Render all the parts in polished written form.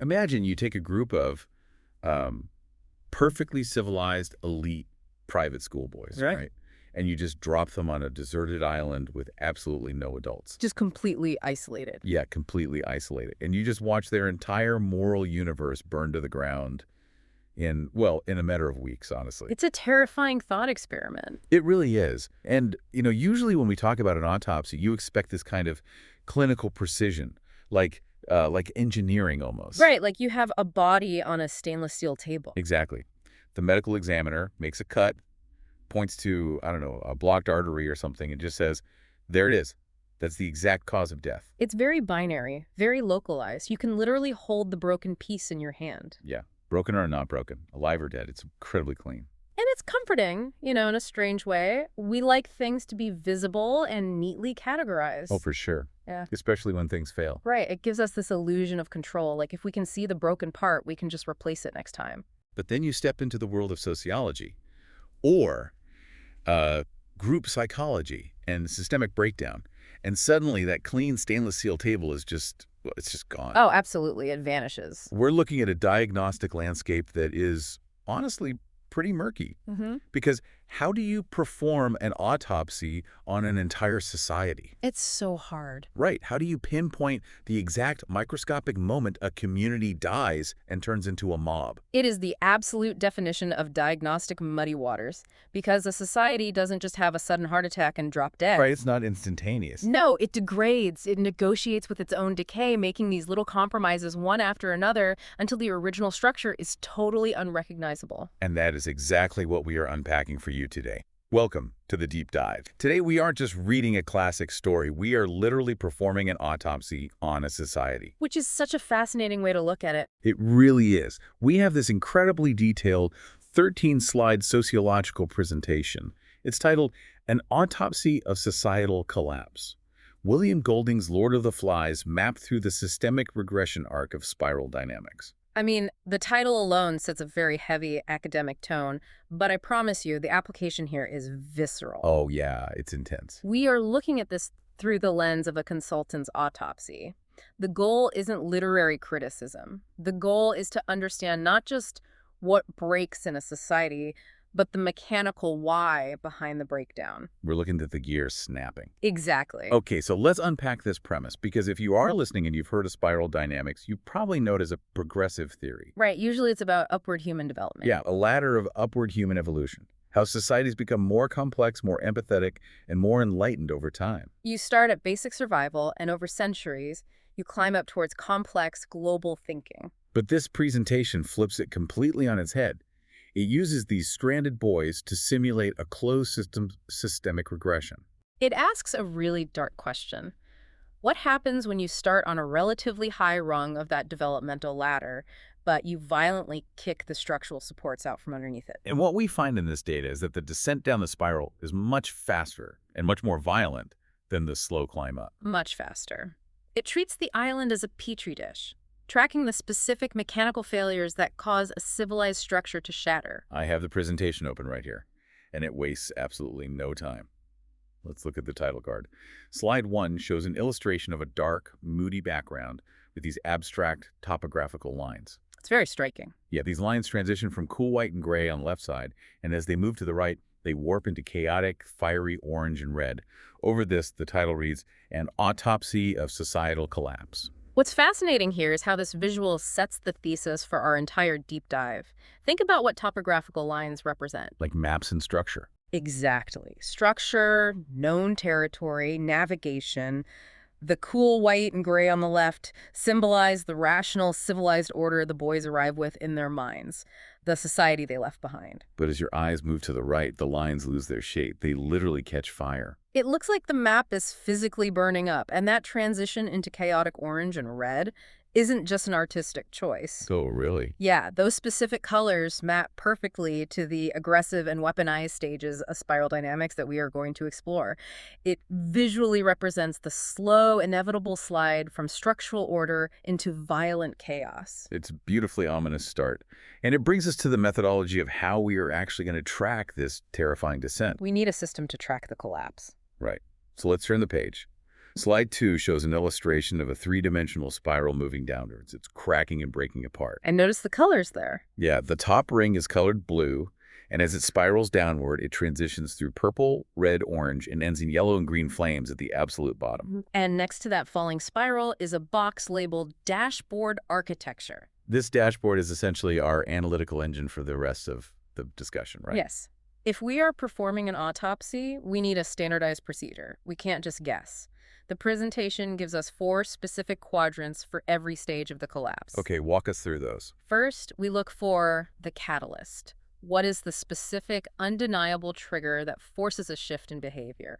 Imagine you take a group of um, perfectly civilized, elite private schoolboys, Right. right? And you just drop them on a deserted island with absolutely no adults. Just completely isolated. Yeah, completely isolated. And you just watch their entire moral universe burn to the ground in a matter of weeks, honestly. It's a terrifying thought experiment. It really is. And, usually when we talk about an autopsy, you expect this kind of clinical precision, like engineering almost. Right, like you have a body on a stainless steel table. Exactly. The medical examiner makes a cut, points to, I don't know, a blocked artery or something, and just says, there it is. That's the exact cause of death. It's very binary, very localized. You can literally hold the broken piece in your hand. Yeah. Broken or not broken, alive or dead, it's incredibly clean. And it's comforting, in a strange way. We like things to be visible and neatly categorized. Oh, for sure. Yeah. Especially when things fail. Right, it gives us this illusion of control. Like if we can see the broken part, we can just replace it next time. But then you step into the world of sociology or group psychology and systemic breakdown. And suddenly that clean stainless steel table is it's just gone. Oh, absolutely, it vanishes. We're looking at a diagnostic landscape that is honestly pretty murky. Because how do you perform an autopsy on an entire society? It's so hard. Right. How do you pinpoint the exact microscopic moment a community dies and turns into a mob? It is the absolute definition of diagnostic muddy waters, because a society doesn't just have a sudden heart attack and drop dead. Right. It's not instantaneous. No, it degrades. It negotiates with its own decay, making these little compromises one after another until the original structure is totally unrecognizable. And that is exactly what we are unpacking for you today. Welcome to the Deep Dive. Today, we aren't just reading a classic story. We are literally performing an autopsy on a society. Which is such a fascinating way to look at it. It really is. We have this incredibly detailed 13-slide sociological presentation. It's titled An Autopsy of Societal Collapse. William Golding's Lord of the Flies mapped through the systemic regression arc of spiral dynamics. I mean, the title alone sets a very heavy academic tone, but I promise you the application here is visceral. Oh yeah, it's intense. We are looking at this through the lens of a consultant's autopsy. The goal isn't literary criticism. The goal is to understand not just what breaks in a society, but the mechanical why behind the breakdown. We're looking at the gears snapping. Exactly. Okay, so let's unpack this premise, because if you are listening and you've heard of spiral dynamics, you probably know it as a progressive theory. Right, usually it's about upward human development. Yeah, a ladder of upward human evolution. How societies become more complex, more empathetic, and more enlightened over time. You start at basic survival, and over centuries, you climb up towards complex global thinking. But this presentation flips it completely on its head. It uses these stranded boys to simulate a closed system systemic regression. It asks a really dark question. What happens when you start on a relatively high rung of that developmental ladder, but you violently kick the structural supports out from underneath it? And what we find in this data is that the descent down the spiral is much faster and much more violent than the slow climb up. Much faster. It treats the island as a petri dish, tracking the specific mechanical failures that cause a civilized structure to shatter. I have the presentation open right here, and it wastes absolutely no time. Let's look at the title card. Slide 1 shows an illustration of a dark, moody background with these abstract topographical lines. It's very striking. Yeah, these lines transition from cool white and gray on the left side, and as they move to the right, they warp into chaotic, fiery orange and red. Over this, the title reads, An Autopsy of Societal Collapse. What's fascinating here is how this visual sets the thesis for our entire deep dive. Think about what topographical lines represent. Like maps and structure. Exactly. Structure, known territory, navigation. The cool white and gray on the left symbolize the rational, civilized order the boys arrive with in their minds, the society they left behind. But as your eyes move to the right, the lines lose their shape. They literally catch fire. It looks like the map is physically burning up, and that transition into chaotic orange and red isn't just an artistic choice. Oh, really? Yeah, those specific colors map perfectly to the aggressive and weaponized stages of spiral dynamics that we are going to explore. It visually represents the slow, inevitable slide from structural order into violent chaos. It's a beautifully ominous start. And it brings us to the methodology of how we are actually going to track this terrifying descent. We need a system to track the collapse. Right. So let's turn the page. Slide 2 shows an illustration of a three-dimensional spiral moving downwards. It's cracking and breaking apart. And notice the colors there. Yeah, the top ring is colored blue, and as it spirals downward, it transitions through purple, red, orange, and ends in yellow and green flames at the absolute bottom. And next to that falling spiral is a box labeled dashboard architecture. This dashboard is essentially our analytical engine for the rest of the discussion, right? Yes. If we are performing an autopsy, we need a standardized procedure. We can't just guess. The presentation gives us 4 specific quadrants for every stage of the collapse. Okay, walk us through those. First, we look for the catalyst. What is the specific, undeniable trigger that forces a shift in behavior?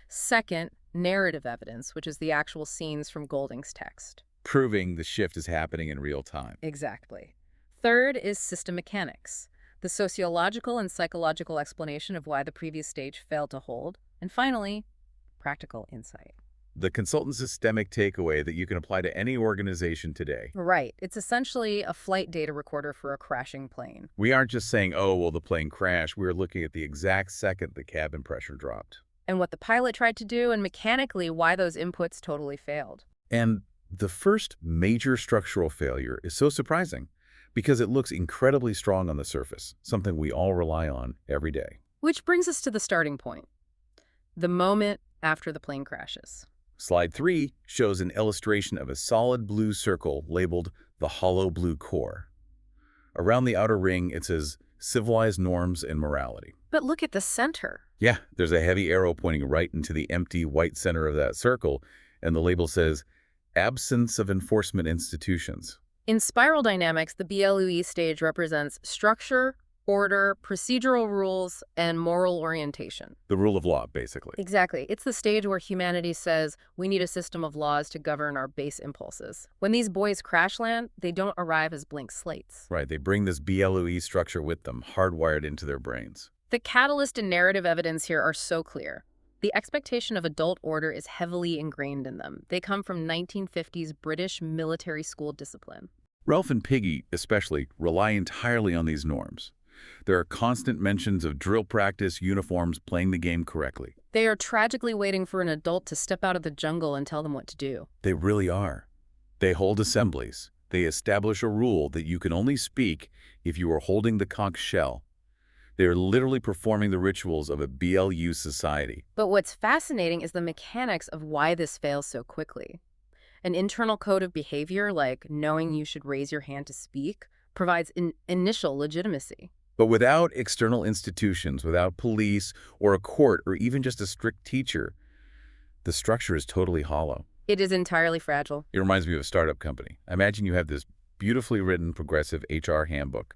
Second, narrative evidence, which is the actual scenes from Golding's text. Proving the shift is happening in real time. Exactly. Third is system mechanics, the sociological and psychological explanation of why the previous stage failed to hold. And finally, practical insight. The consultant systemic takeaway that you can apply to any organization today. Right. It's essentially a flight data recorder for a crashing plane. We aren't just saying, oh, well, the plane crashed. We're looking at the exact second the cabin pressure dropped. And what the pilot tried to do, and mechanically why those inputs totally failed. And the first major structural failure is so surprising because it looks incredibly strong on the surface, something we all rely on every day. Which brings us to the starting point, the moment after the plane crashes. Slide 3 shows an illustration of a solid blue circle labeled the hollow blue core. Around the outer ring, it says civilized norms and morality. But look at the center. Yeah, there's a heavy arrow pointing right into the empty white center of that circle, and the label says absence of enforcement institutions. In spiral dynamics, the BLUE stage represents structure, order, procedural rules, and moral orientation. The rule of law, basically. Exactly. It's the stage where humanity says we need a system of laws to govern our base impulses. When these boys crash land, they don't arrive as blank slates. Right, they bring this BLUE structure with them, hardwired into their brains. The catalyst and narrative evidence here are so clear. The expectation of adult order is heavily ingrained in them. They come from 1950s British military school discipline. Ralph and Piggy, especially, rely entirely on these norms. There are constant mentions of drill practice, uniforms, playing the game correctly. They are tragically waiting for an adult to step out of the jungle and tell them what to do. They really are. They hold assemblies. They establish a rule that you can only speak if you are holding the conch shell. They are literally performing the rituals of a BLU society. But what's fascinating is the mechanics of why this fails so quickly. An internal code of behavior, like knowing you should raise your hand to speak, provides an initial legitimacy. But without external institutions, without police or a court or even just a strict teacher, the structure is totally hollow. It is entirely fragile. It reminds me of a startup company. Imagine you have this beautifully written progressive HR handbook.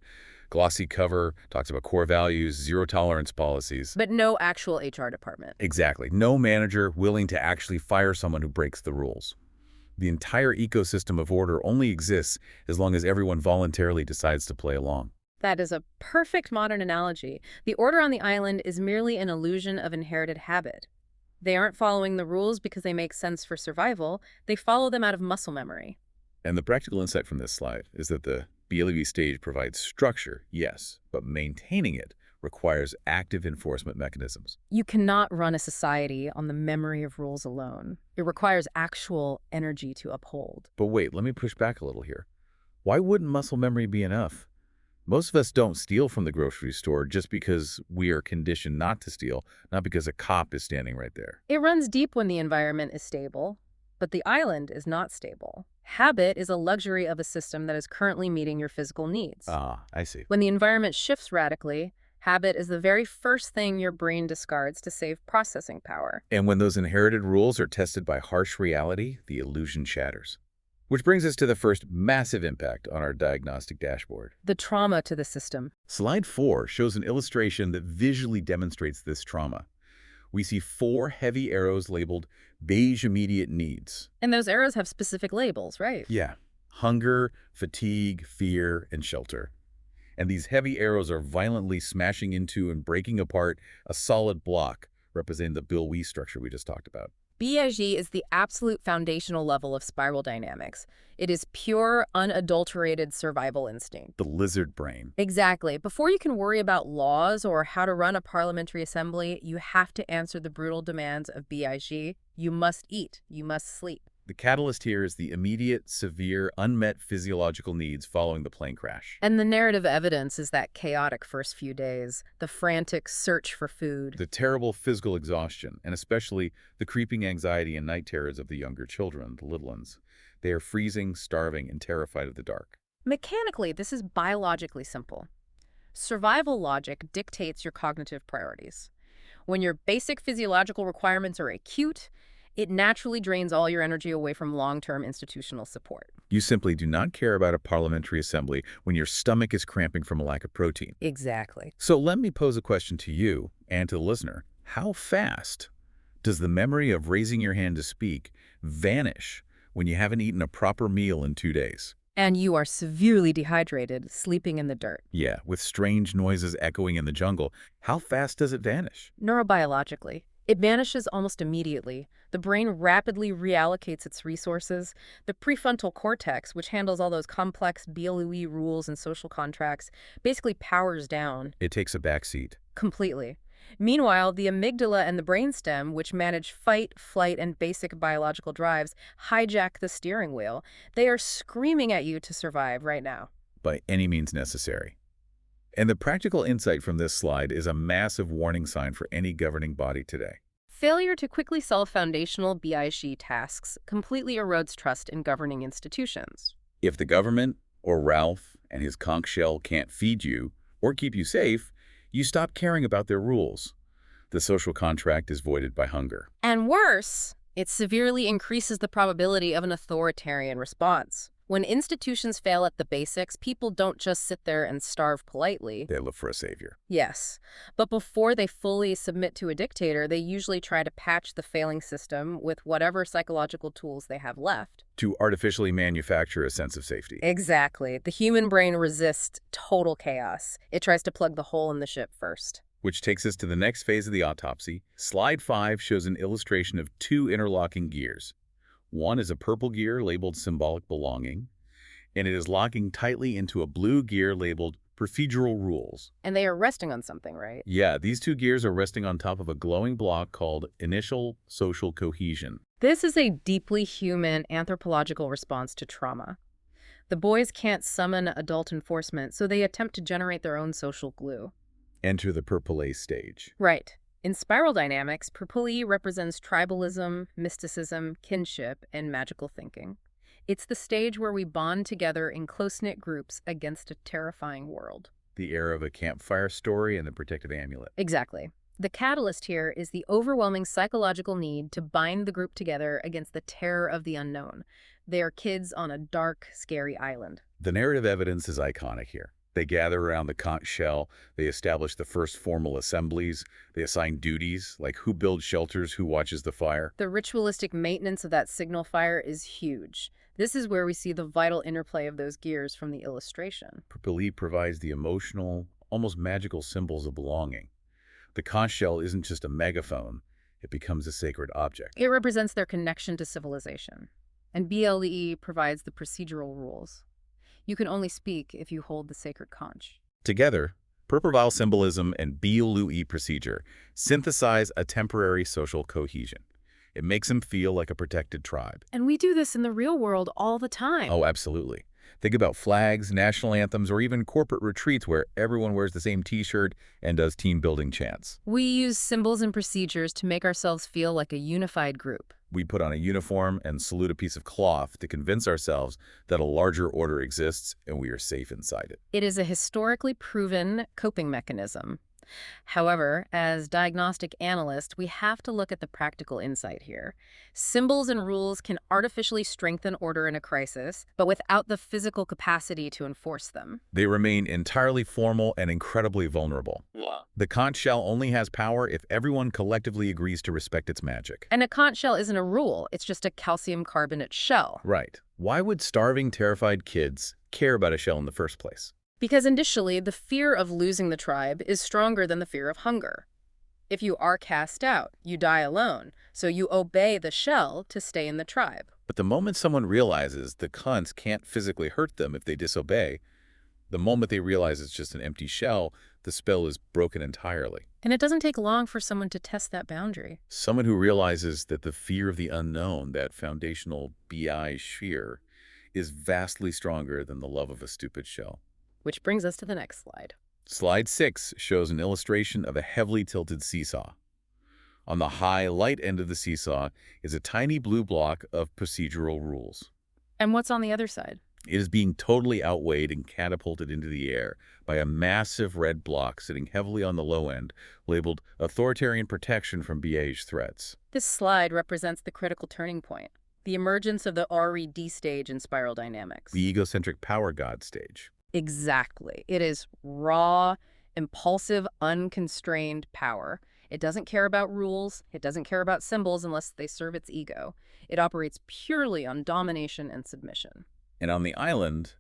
Glossy cover, talks about core values, zero-tolerance policies. But no actual HR department. Exactly. No manager willing to actually fire someone who breaks the rules. The entire ecosystem of order only exists as long as everyone voluntarily decides to play along. That is a perfect modern analogy. The order on the island is merely an illusion of inherited habit. They aren't following the rules because they make sense for survival. They follow them out of muscle memory. And the practical insight from this slide is that the BLUE stage provides structure, yes, but maintaining it requires active enforcement mechanisms. You cannot run a society on the memory of rules alone. It requires actual energy to uphold. But wait, let me push back a little here. Why wouldn't muscle memory be enough? Most of us don't steal from the grocery store just because we are conditioned not to steal, not because a cop is standing right there. It runs deep when the environment is stable, but the island is not stable. Habit is a luxury of a system that is currently meeting your physical needs. Ah, I see. When the environment shifts radically, habit is the very first thing your brain discards to save processing power. And when those inherited rules are tested by harsh reality, the illusion shatters. Which brings us to the first massive impact on our diagnostic dashboard. The trauma to the system. Slide 4 shows an illustration that visually demonstrates this trauma. We see 4 heavy arrows labeled beige immediate needs. And those arrows have specific labels, right? Yeah. Hunger, fatigue, fear, and shelter. And these heavy arrows are violently smashing into and breaking apart a solid block representing the BLUE structure we just talked about. Beige is the absolute foundational level of spiral dynamics. It is pure, unadulterated survival instinct. The lizard brain. Exactly. Before you can worry about laws or how to run a parliamentary assembly, you have to answer the brutal demands of Beige. You must eat. You must sleep. The catalyst here is the immediate, severe, unmet physiological needs following the plane crash. And the narrative evidence is that chaotic first few days, the frantic search for food. The terrible physical exhaustion, and especially the creeping anxiety and night terrors of the younger children, the little ones. They are freezing, starving, and terrified of the dark. Mechanically, this is biologically simple. Survival logic dictates your cognitive priorities. When your basic physiological requirements are acute, it naturally drains all your energy away from long-term institutional support. You simply do not care about a parliamentary assembly when your stomach is cramping from a lack of protein. Exactly. So let me pose a question to you and to the listener. How fast does the memory of raising your hand to speak vanish when you haven't eaten a proper meal in 2 days? And you are severely dehydrated, sleeping in the dirt. Yeah, with strange noises echoing in the jungle. How fast does it vanish? Neurobiologically, it vanishes almost immediately. The brain rapidly reallocates its resources. The prefrontal cortex, which handles all those complex BLUE rules and social contracts, basically powers down. It takes a backseat. Completely. Meanwhile, the amygdala and the brainstem, which manage fight, flight, and basic biological drives, hijack the steering wheel. They are screaming at you to survive right now. By any means necessary. And the practical insight from this slide is a massive warning sign for any governing body today. Failure to quickly solve foundational Beige tasks completely erodes trust in governing institutions. If the government, or Ralph and his conch shell, can't feed you or keep you safe, you stop caring about their rules. The social contract is voided by hunger. And worse, it severely increases the probability of an authoritarian response. When institutions fail at the basics, people don't just sit there and starve politely. They look for a savior. Yes, but before they fully submit to a dictator, they usually try to patch the failing system with whatever psychological tools they have left. To artificially manufacture a sense of safety. Exactly. The human brain resists total chaos. It tries to plug the hole in the ship first. Which takes us to the next phase of the autopsy. Slide 5 shows an illustration of 2 interlocking gears. One is a purple gear labeled symbolic belonging, and it is locking tightly into a blue gear labeled procedural rules. And they are resting on something, right? Yeah, these 2 gears are resting on top of a glowing block called initial social cohesion. This is a deeply human anthropological response to trauma. The boys can't summon adult enforcement, so they attempt to generate their own social glue. Enter the purple stage. Right. In spiral dynamics, purple represents tribalism, mysticism, kinship, and magical thinking. It's the stage where we bond together in close-knit groups against a terrifying world. The era of a campfire story and the protective amulet. Exactly. The catalyst here is the overwhelming psychological need to bind the group together against the terror of the unknown. They are kids on a dark, scary island. The narrative evidence is iconic here. They gather around the conch shell, they establish the first formal assemblies, they assign duties, like who builds shelters, who watches the fire. The ritualistic maintenance of that signal fire is huge. This is where we see the vital interplay of those gears from the illustration. Purple provides the emotional, almost magical symbols of belonging. The conch shell isn't just a megaphone, it becomes a sacred object. It represents their connection to civilization. And BLE provides the procedural rules. You can only speak if you hold the sacred conch. Together, purple symbolism and BLE procedure synthesize a temporary social cohesion. It makes them feel like a protected tribe. And we do this in the real world all the time. Oh, absolutely. Think about flags, national anthems, or even corporate retreats where everyone wears the same t-shirt and does team-building chants. We use symbols and procedures to make ourselves feel like a unified group. We put on a uniform and salute a piece of cloth to convince ourselves that a larger order exists and we are safe inside it. It is a historically proven coping mechanism. However, as diagnostic analysts, we have to look at the practical insight here. Symbols and rules can artificially strengthen order in a crisis, but without the physical capacity to enforce them. They remain entirely formal and incredibly vulnerable. The conch shell only has power if everyone collectively agrees to respect its magic. And a conch shell isn't a rule, it's just a calcium carbonate shell. Right. Why would starving, terrified kids care about a shell in the first place? Because initially, the fear of losing the tribe is stronger than the fear of hunger. If you are cast out, you die alone, so you obey the shell to stay in the tribe. But the moment someone realizes the cunts can't physically hurt them if they disobey, the moment they realize it's just an empty shell, the spell is broken entirely. And it doesn't take long for someone to test that boundary. Someone who realizes that the fear of the unknown, that foundational Beige fear, is vastly stronger than the love of a stupid shell. Which brings us to the next slide. Slide 6 shows an illustration of a heavily tilted seesaw. On the high, light end of the seesaw is a tiny blue block of procedural rules. And what's on the other side? It is being totally outweighed and catapulted into the air by a massive red block sitting heavily on the low end, labeled authoritarian protection from Beige threats. This slide represents the critical turning point, the emergence of the RED stage in spiral dynamics. The egocentric power god stage. Exactly. It is raw, impulsive, unconstrained power. It doesn't care about rules. It doesn't care about symbols unless they serve its ego. It operates purely on domination and submission. And on the island,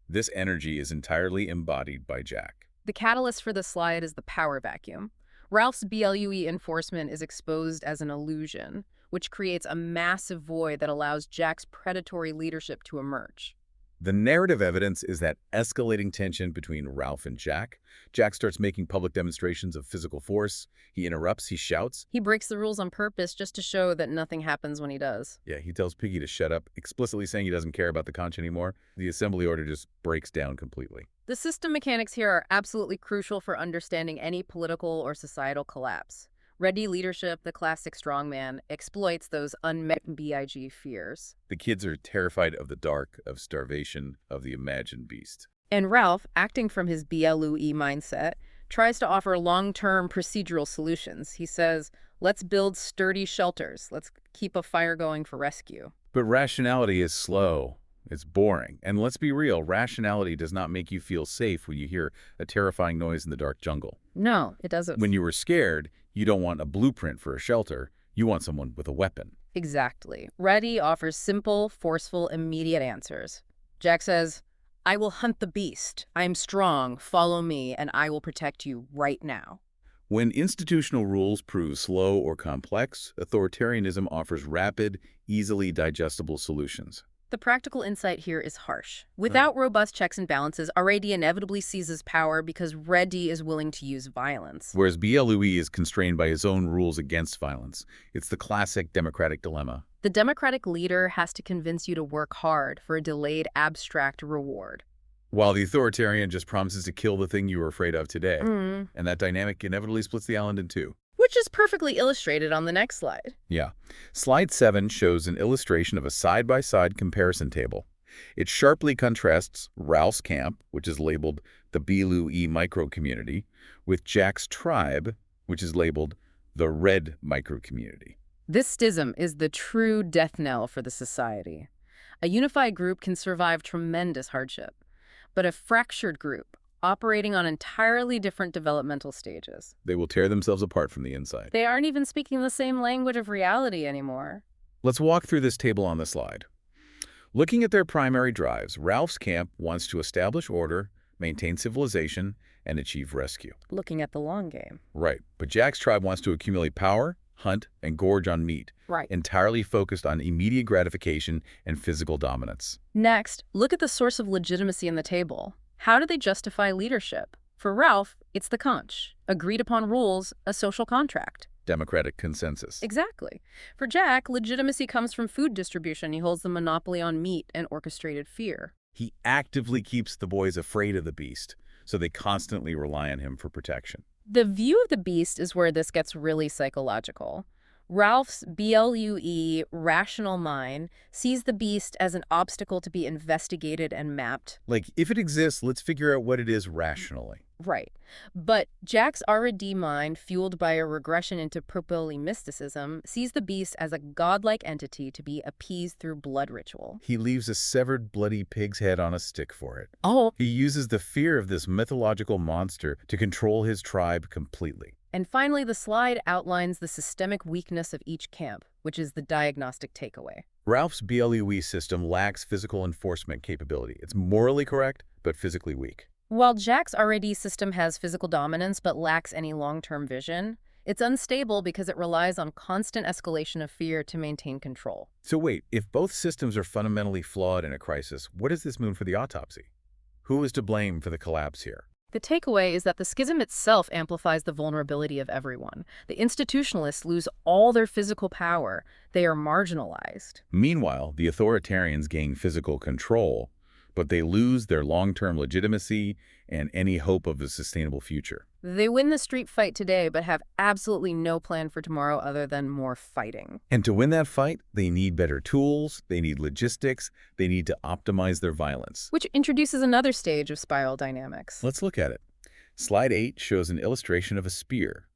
this energy is entirely embodied by Jack. The catalyst for the slide is the power vacuum. Ralph's BLUE enforcement is exposed as an illusion, which creates a massive void that allows Jack's predatory leadership to emerge. The narrative evidence is that escalating tension between Ralph and Jack. Jack starts making public demonstrations of physical force. He interrupts, he shouts. He breaks the rules on purpose just to show that nothing happens when he does. Yeah, he tells Piggy to shut up, explicitly saying he doesn't care about the conch anymore. The assembly order just breaks down completely. The system mechanics here are absolutely crucial for understanding any political or societal collapse. Ready leadership, the classic strongman, exploits those unmet BIG fears. The kids are terrified of the dark, of starvation, of the imagined beast. And Ralph, acting from his BLUE mindset, tries to offer long-term procedural solutions. He says, let's build sturdy shelters. Let's keep a fire going for rescue. But rationality is slow. It's boring. And let's be real, rationality does not make you feel safe when you hear a terrifying noise in the dark jungle. No, it doesn't. When you were scared, you don't want a blueprint for a shelter. You want someone with a weapon. Exactly. Ready offers simple, forceful, immediate answers. Jack says, I will hunt the beast. I am strong. Follow me, and I will protect you right now. When institutional rules prove slow or complex, authoritarianism offers rapid, easily digestible solutions. The practical insight here is harsh. Without robust checks and balances, RAD inevitably seizes power because Ready is willing to use violence. Whereas BLUE is constrained by his own rules against violence. It's the classic democratic dilemma. The democratic leader has to convince you to work hard for a delayed abstract reward. While the authoritarian just promises to kill the thing you were afraid of today. Mm. And that dynamic inevitably splits the island in two. Which is perfectly illustrated on the next slide. Yeah. Slide 7 shows an illustration of a side-by-side comparison table. It sharply contrasts Ralph's camp, which is labeled the BLUE micro-community, with Jack's tribe, which is labeled the red micro-community. This schism is the true death knell for the society. A unified group can survive tremendous hardship, but a fractured group, operating on entirely different developmental stages. They will tear themselves apart from the inside. They aren't even speaking the same language of reality anymore. Let's walk through this table on the slide. Looking at their primary drives, Ralph's camp wants to establish order, maintain civilization, and achieve rescue. Looking at the long game. Right, but Jack's tribe wants to accumulate power, hunt, and gorge on meat. Right. Entirely focused on immediate gratification and physical dominance. Next, look at the source of legitimacy in the table. How do they justify leadership? For Ralph, it's the conch. Agreed upon rules, a social contract. Democratic consensus. Exactly. For Jack, legitimacy comes from food distribution. He holds the monopoly on meat and orchestrated fear. He actively keeps the boys afraid of the beast, so they constantly rely on him for protection. The view of the beast is where this gets really psychological. Ralph's BLUE rational mind sees the beast as an obstacle to be investigated and mapped. Like, if it exists, let's figure out what it is rationally. Right. But Jack's R&D mind, fueled by a regression into purpley mysticism, sees the beast as a godlike entity to be appeased through blood ritual. He leaves a severed bloody pig's head on a stick for it. Oh. He uses the fear of this mythological monster to control his tribe completely. And finally, the slide outlines the systemic weakness of each camp, which is the diagnostic takeaway. Ralph's BLUE system lacks physical enforcement capability. It's morally correct, but physically weak. While Jack's RAD system has physical dominance but lacks any long-term vision, It's unstable because it relies on constant escalation of fear to maintain control. So wait, if both systems are fundamentally flawed in a crisis, what does this mean for the autopsy? Who is to blame for the collapse here? The takeaway is that the schism itself amplifies the vulnerability of everyone. The institutionalists lose all their physical power. They are marginalized. Meanwhile, the authoritarians gain physical control, but they lose their long-term legitimacy and any hope of a sustainable future. They win the street fight today, but have absolutely no plan for tomorrow other than more fighting. And to win that fight, they need better tools, they need logistics, they need to optimize their violence. Which introduces another stage of spiral dynamics. Let's look at it. Slide 8 shows an illustration of a spear,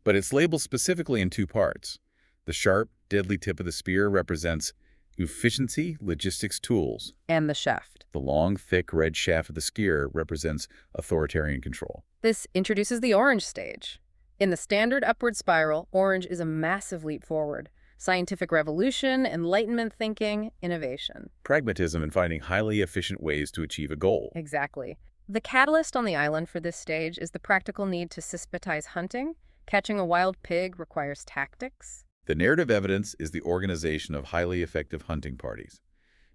but it's labeled specifically in two parts. The sharp, deadly tip of the spear represents efficiency, logistics, tools. And the shaft. The long, thick red shaft of the spear represents authoritarian control. This introduces the orange stage. In the standard upward spiral, orange is a massive leap forward. Scientific revolution, enlightenment thinking, innovation. Pragmatism in finding highly efficient ways to achieve a goal. Exactly. The catalyst on the island for this stage is the practical need to systematize hunting. Catching a wild pig requires tactics. The narrative evidence is the organization of highly effective hunting parties.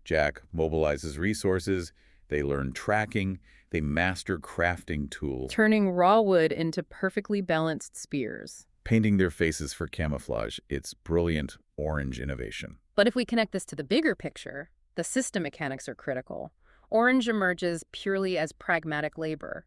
Jack mobilizes resources, they learn tracking, they master crafting tools, Turning raw wood into perfectly balanced spears. painting their faces for camouflage. It's brilliant orange innovation. But if we connect this to the bigger picture, the system mechanics are critical. Orange emerges purely as pragmatic labor.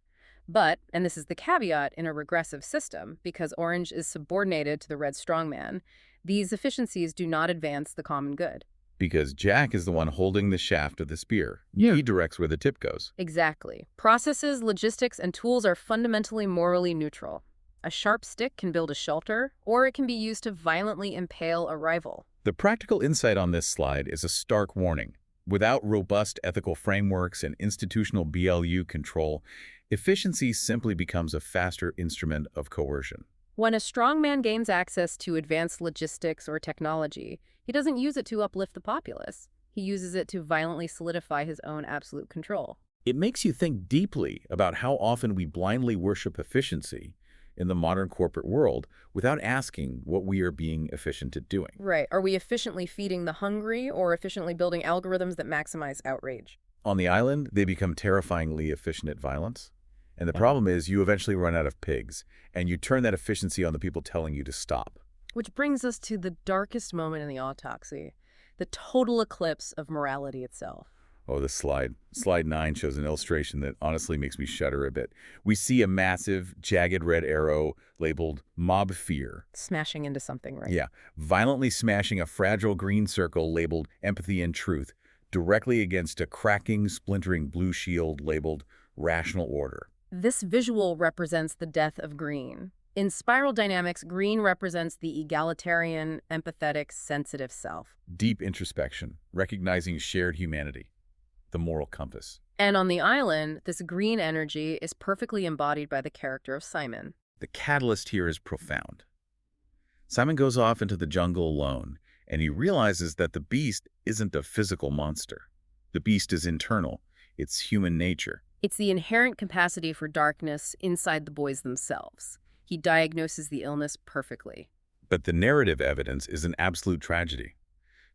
But, and this is the caveat in a regressive system, because orange is subordinated to the red strongman, these efficiencies do not advance the common good. Because Jack is the one holding the shaft of the spear. He directs where the tip goes. Exactly. Processes, logistics, and tools are fundamentally morally neutral. A sharp stick can build a shelter, or it can be used to violently impale a rival. The practical insight on this slide is a stark warning. Without robust ethical frameworks and institutional BLU control, efficiency simply becomes a faster instrument of coercion. When a strongman gains access to advanced logistics or technology, he doesn't use it to uplift the populace. He uses it to violently solidify his own absolute control. It makes you think deeply about how often we blindly worship efficiency in the modern corporate world without asking what we are being efficient at doing. Right. Are we efficiently feeding the hungry or efficiently building algorithms that maximize outrage? On the island, they become terrifyingly efficient at violence. And the problem is you eventually run out of pigs, and you turn that efficiency on the people telling you to stop. Which brings us to the darkest moment in the autopsy, the total eclipse of morality itself. Oh, this slide. Slide 9 shows an illustration that honestly makes me shudder a bit. We see a massive, jagged red arrow labeled Mob Fear. Smashing into something, right? Yeah, violently smashing a fragile green circle labeled Empathy and Truth directly against a cracking, splintering blue shield labeled Rational Order. This visual represents the death of green. In spiral dynamics, green represents the egalitarian, empathetic, sensitive self. Deep introspection, recognizing shared humanity, the moral compass. And on the island, this green energy is perfectly embodied by the character of Simon. The catalyst here is profound. Simon goes off into the jungle alone, and he realizes that the beast isn't a physical monster. The beast is internal. It's human nature. It's the inherent capacity for darkness inside the boys themselves. He diagnoses the illness perfectly. But the narrative evidence is an absolute tragedy.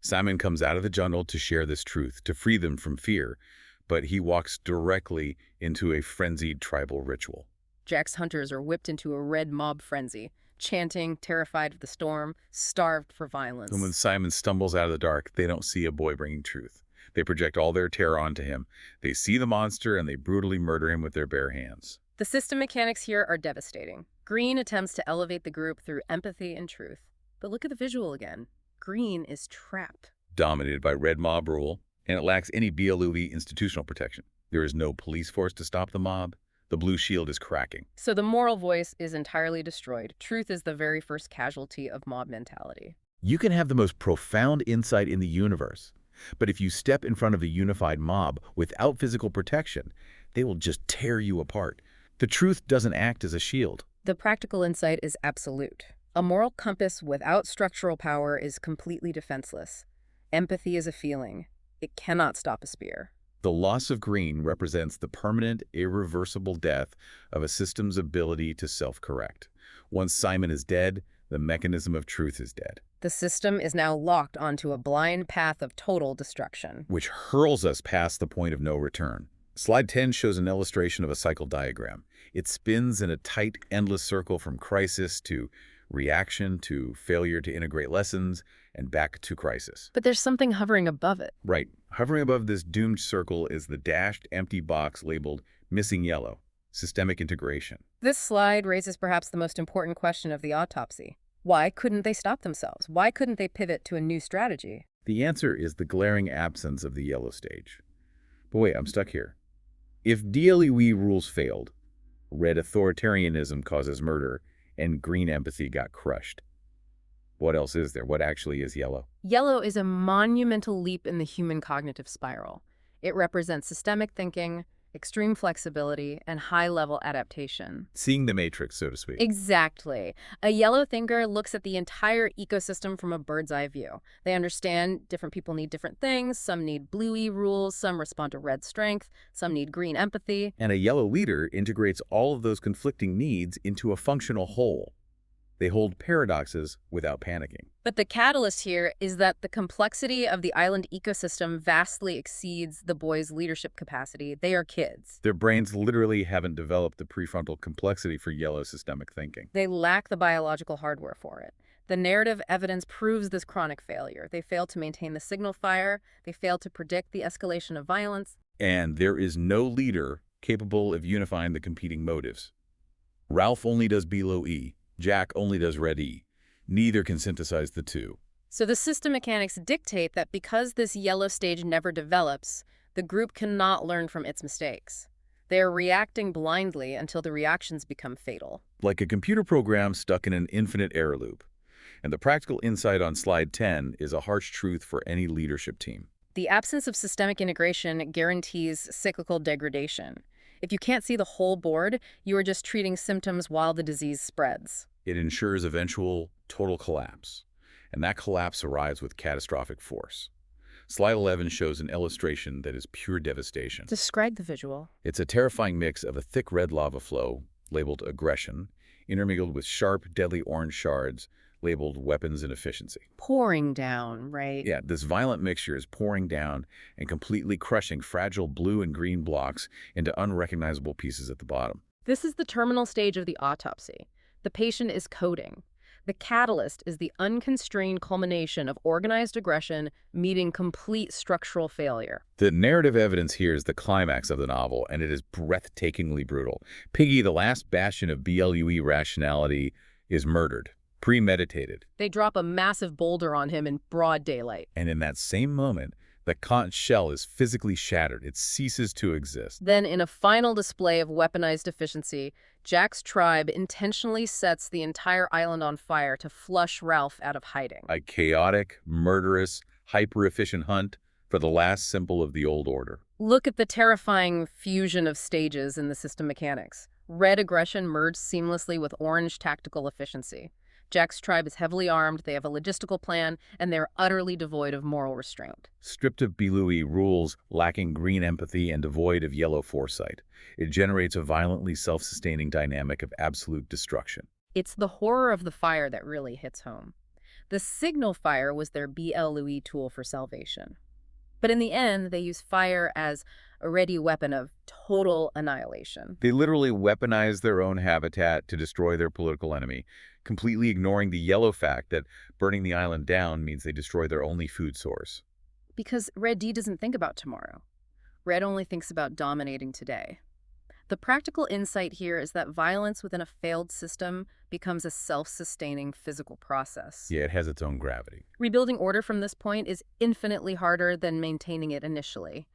Simon comes out of the jungle to share this truth, to free them from fear, but he walks directly into a frenzied tribal ritual. Jack's hunters are whipped into a red mob frenzy, chanting, terrified of the storm, starved for violence. And when Simon stumbles out of the dark, they don't see a boy bringing truth. They project all their terror onto him. They see the monster and they brutally murder him with their bare hands. The system mechanics here are devastating. Green attempts to elevate the group through empathy and truth. But look at the visual again. Green is trapped. Dominated by red mob rule, and it lacks any BLUV institutional protection. There is no police force to stop the mob. The blue shield is cracking. So the moral voice is entirely destroyed. Truth is the very first casualty of mob mentality. You can have the most profound insight in the universe, but if you step in front of a unified mob without physical protection, they will just tear you apart. The truth doesn't act as a shield. The practical insight is absolute. A moral compass without structural power is completely defenseless. Empathy is a feeling. It cannot stop a spear. The loss of green represents the permanent, irreversible death of a system's ability to self-correct. Once Simon is dead, the mechanism of truth is dead, The system is now locked onto a blind path of total destruction. which hurls us past the point of no return. Slide 10 shows an illustration of a cycle diagram. It spins in a tight, endless circle from crisis to reaction to failure to integrate lessons and back to crisis. But there's something hovering above it. Right. Hovering above this doomed circle is the dashed, empty box labeled missing yellow, systemic integration. This slide raises perhaps the most important question of the autopsy. Why couldn't they stop themselves? Why couldn't they pivot to a new strategy? The answer is the glaring absence of the yellow stage. But wait, I'm stuck here. If DLUE rules failed, red authoritarianism causes murder, and green empathy got crushed, what else is there? What actually is yellow? Yellow is a monumental leap in the human cognitive spiral. It represents systemic thinking, extreme flexibility, and high-level adaptation. Seeing the matrix, so to speak. Exactly. A yellow thinker looks at the entire ecosystem from a bird's eye view. They understand different people need different things. Some need blue rules, some respond to red strength, some need green empathy. And a yellow leader integrates all of those conflicting needs into a functional whole. They hold paradoxes without panicking. But the catalyst here is that the complexity of the island ecosystem vastly exceeds the boys' leadership capacity. They are kids. Their brains literally haven't developed the prefrontal complexity for yellow systemic thinking. They lack the biological hardware for it. The narrative evidence proves this chronic failure. They fail to maintain the signal fire. They fail to predict the escalation of violence. And there is no leader capable of unifying the competing motives. Ralph only does below E. Jack only does red E. Neither can synthesize the two. So the system mechanics dictate that because this yellow stage never develops, the group cannot learn from its mistakes. They are reacting blindly until the reactions become fatal. Like a computer program stuck in an infinite error loop. And the practical insight on slide 10 is a harsh truth for any leadership team. The absence of systemic integration guarantees cyclical degradation. If you can't see the whole board, you are just treating symptoms while the disease spreads. It ensures eventual total collapse, and that collapse arrives with catastrophic force. Slide 11 shows an illustration that is pure devastation. Describe the visual. It's a terrifying mix of a thick red lava flow, labeled aggression, intermingled with sharp, deadly orange shards, labeled weapons inefficiency. Pouring down, right? Yeah, this violent mixture is pouring down and completely crushing fragile blue and green blocks into unrecognizable pieces at the bottom. This is the terminal stage of the autopsy. The patient is coding. The catalyst is the unconstrained culmination of organized aggression meeting complete structural failure. The narrative evidence here is the climax of the novel, and it is breathtakingly brutal. Piggy, the last bastion of BLUE rationality, is murdered, premeditated. They drop a massive boulder on him in broad daylight. And in that same moment, the conch shell is physically shattered. It ceases to exist. Then, in a final display of weaponized efficiency, Jack's tribe intentionally sets the entire island on fire to flush Ralph out of hiding. A chaotic, murderous, hyper-efficient hunt for the last symbol of the old order. Look at the terrifying fusion of stages in the system mechanics. Red aggression merged seamlessly with orange tactical efficiency. Jack's tribe is heavily armed, they have a logistical plan, and they're utterly devoid of moral restraint. Stripped of BLUE rules, lacking green empathy, and devoid of yellow foresight, it generates a violently self-sustaining dynamic of absolute destruction. It's the horror of the fire that really hits home. The signal fire was their BLUE tool for salvation. But in the end, they use fire as a ready weapon of total annihilation. They literally weaponize their own habitat to destroy their political enemy, completely ignoring the yellow fact that burning the island down means they destroy their only food source. Because Red D doesn't think about tomorrow. Red only thinks about dominating today. The practical insight here is that violence within a failed system becomes a self-sustaining physical process. Yeah, it has its own gravity. Rebuilding order from this point is infinitely harder than maintaining it initially.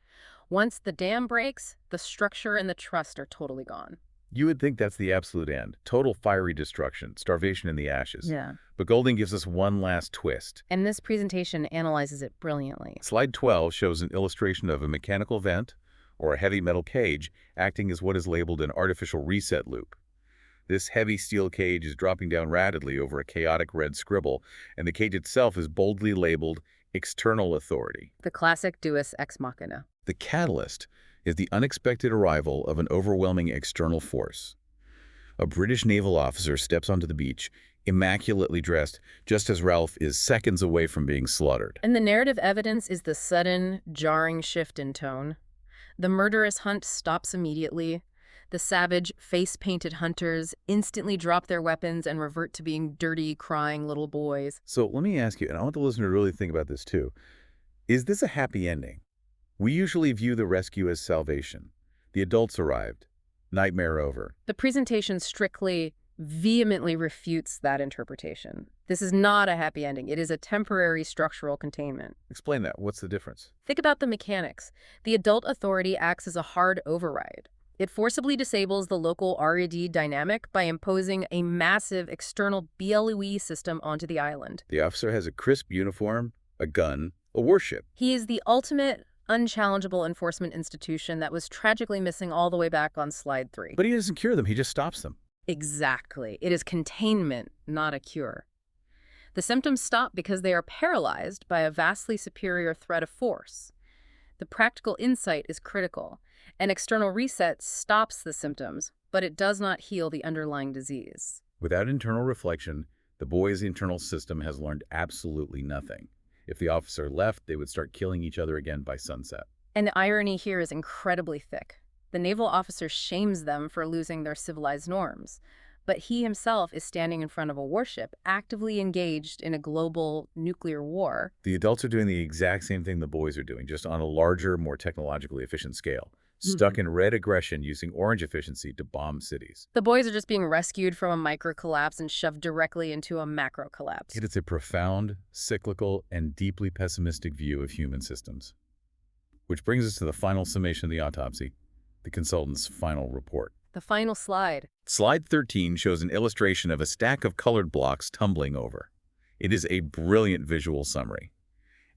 Once the dam breaks, the structure and the trust are totally gone. You would think that's the absolute end. Total fiery destruction, starvation in the ashes. Yeah. But Golding gives us one last twist. And this presentation analyzes it brilliantly. Slide 12 shows an illustration of a mechanical vent, or a heavy metal cage, acting as what is labeled an artificial reset loop. This heavy steel cage is dropping down rapidly over a chaotic red scribble, and the cage itself is boldly labeled external authority. The classic deus ex machina. The catalyst is the unexpected arrival of an overwhelming external force. A British naval officer steps onto the beach, immaculately dressed, just as Ralph is seconds away from being slaughtered. And the narrative evidence is the sudden, jarring shift in tone. The murderous hunt stops immediately. The savage, face-painted hunters instantly drop their weapons and revert to being dirty, crying little boys. So let me ask you, and I want the listener to really think about this too. Is this a happy ending? We usually view the rescue as salvation. The adults arrived. Nightmare over. The presentation strictly, vehemently refutes that interpretation. This is not a happy ending. It is a temporary structural containment. Explain that. What's the difference? Think about the mechanics. The adult authority acts as a hard override. It forcibly disables the local RED dynamic by imposing a massive external BLUE system onto the island. The officer has a crisp uniform, a gun, a warship. He is the ultimate, unchallengeable enforcement institution that was tragically missing all the way back on slide 3. But he doesn't cure them, he just stops them. Exactly. It is containment, not a cure. The symptoms stop because they are paralyzed by a vastly superior threat of force. The practical insight is critical. An external reset stops the symptoms, but it does not heal the underlying disease. Without internal reflection, the boys' internal system has learned absolutely nothing. If the officer left, they would start killing each other again by sunset. And the irony here is incredibly thick. The naval officer shames them for losing their civilized norms, but he himself is standing in front of a warship, actively engaged in a global nuclear war. The adults are doing the exact same thing the boys are doing, just on a larger, more technologically efficient scale. Stuck in red aggression using orange efficiency to bomb cities. The boys are just being rescued from a micro-collapse and shoved directly into a macro-collapse. It is a profound, cyclical, and deeply pessimistic view of human systems. Which brings us to the final summation of the autopsy, the consultant's final report. The final slide. Slide 13 shows an illustration of a stack of colored blocks tumbling over. It is a brilliant visual summary.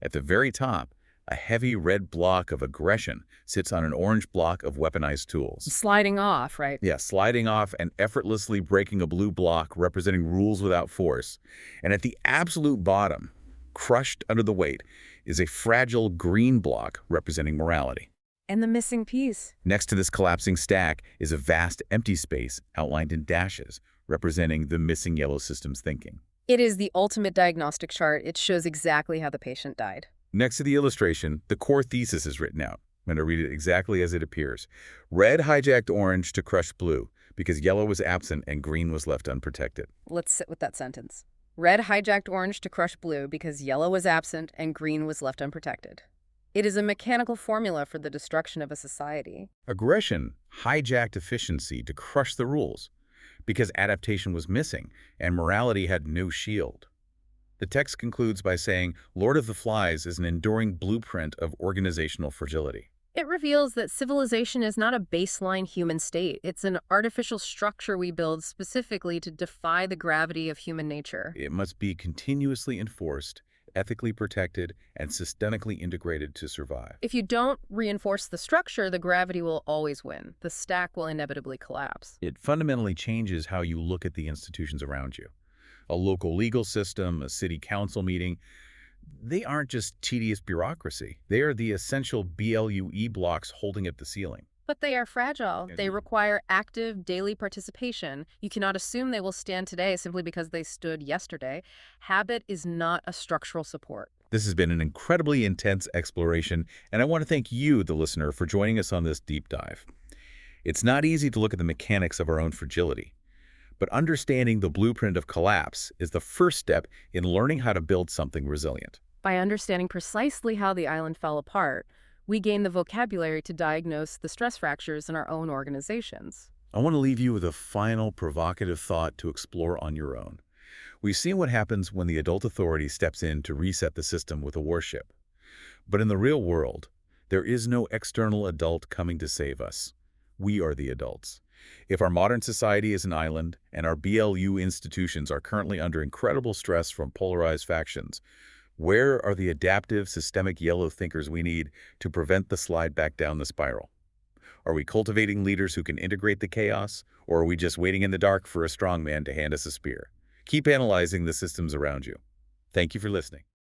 At the very top, a heavy red block of aggression sits on an orange block of weaponized tools. Sliding off, right? Yeah, sliding off and effortlessly breaking a blue block representing rules without force. And at the absolute bottom, crushed under the weight, is a fragile green block representing morality. And the missing piece. Next to this collapsing stack is a vast empty space outlined in dashes, representing the missing yellow system's thinking. It is the ultimate diagnostic chart. It shows exactly how the patient died. Next to the illustration, the core thesis is written out. I'm going to read it exactly as it appears. Red hijacked orange to crush blue because yellow was absent and green was left unprotected. Let's sit with that sentence. Red hijacked orange to crush blue because yellow was absent and green was left unprotected. It is a mechanical formula for the destruction of a society. Aggression hijacked efficiency to crush the rules because adaptation was missing and morality had no shield. The text concludes by saying, Lord of the Flies is an enduring blueprint of organizational fragility. It reveals that civilization is not a baseline human state. It's an artificial structure we build specifically to defy the gravity of human nature. It must be continuously enforced, ethically protected, and systemically integrated to survive. If you don't reinforce the structure, the gravity will always win. The stack will inevitably collapse. It fundamentally changes how you look at the institutions around you. A local legal system, a city council meeting, they aren't just tedious bureaucracy. They are the essential BLUE blocks holding up the ceiling. But they are fragile. They require active daily participation. You cannot assume they will stand today simply because they stood yesterday. Habit is not a structural support. This has been an incredibly intense exploration, and I want to thank you, the listener, for joining us on this deep dive. It's not easy to look at the mechanics of our own fragility, but understanding the blueprint of collapse is the first step in learning how to build something resilient. By understanding precisely how the island fell apart, we gain the vocabulary to diagnose the stress fractures in our own organizations. I want to leave you with a final provocative thought to explore on your own. We've seen what happens when the adult authority steps in to reset the system with a warship. But in the real world, there is no external adult coming to save us. We are the adults. If our modern society is an island and our BLU institutions are currently under incredible stress from polarized factions, where are the adaptive, systemic yellow thinkers we need to prevent the slide back down the spiral? Are we cultivating leaders who can integrate the chaos, or are we just waiting in the dark for a strong man to hand us a spear? Keep analyzing the systems around you. Thank you for listening.